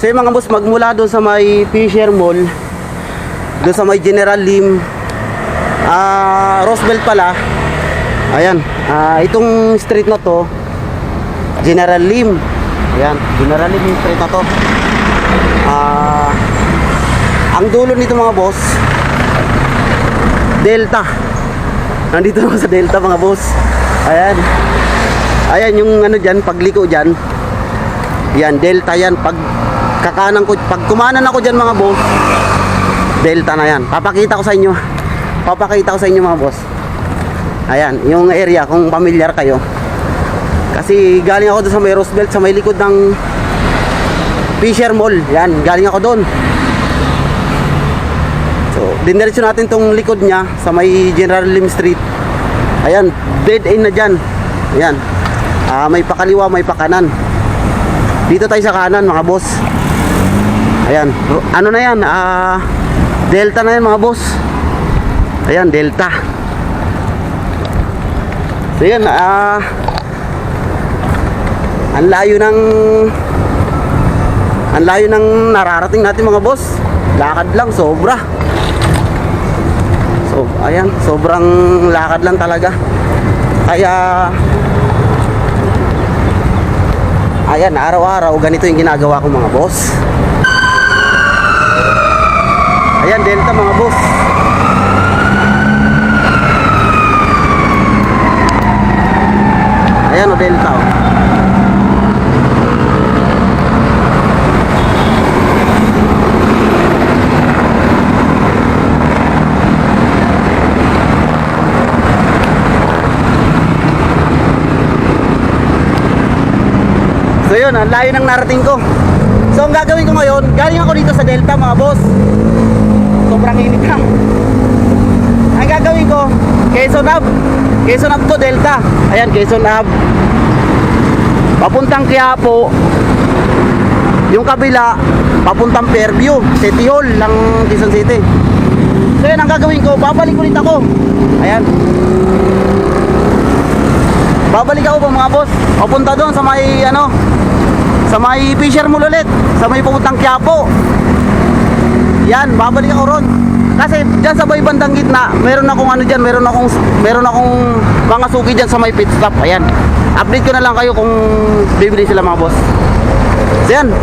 So yung mga boss, magmula doon sa may Fisher Mall, doon sa may General Lim, Roosevelt pala. Ayan, itong street na to, General Lim. Ayan, General Lim yung street na to. Ang dulo nito mga boss, Delta. Nandito ako sa Delta mga boss. Ayan. Ayan yung ano dyan, pagliko dyan. Yan, Delta yan. Pag kakanan ko, pag kumanan ako dyan mga boss, Delta na yan. Papakita ko sa inyo. Papakita ko sa inyo mga boss. Ayan, yung area kung familiar kayo. Kasi galing ako doon sa may Roosevelt, sa may likod ng Fisher Mall. Yan, galing ako doon. So, diniretso natin tong likod niya sa may General Lim Street. Ayan, dead end na dyan. Ayan, may pakaliwa, may pakanan. Dito tayo sa kanan mga boss. Ayan, ano na yan, Delta na yan mga boss. Ayan, Delta. So yan, ang layo ng nararating natin mga boss. Lakad lang, sobra. So, ayan, sobrang lakad lang talaga. Kaya ayan, araw-araw ganito yung ginagawa ko mga boss. Ayan, Delta mga boss. Ayan o, Delta o. So yun, ang layo ng narating ko. So ang gagawin ko ngayon, galing ako dito sa Delta mga boss. Sobrang init na. Ang gagawin ko, Quezon Ave to Delta. Ayan, Quezon Ave. Papuntang Quiapo. Yung kabila, papuntang Fairview, City Hall ng Quezon City. So yun, ang gagawin ko, babalik ulit ako. Ayan. Babalik ako po mga boss. Papunta doon sa may sa may Fisher Mall ulit, sa may pupuntang Quiapo. Yan, babalik ako ron. Kasi diyan sa may bandang gitna, meron akong meron akong mga suki diyan sa may pit stop. Ayan. Update ko na lang kayo kung bibili sila mga boss. So yan.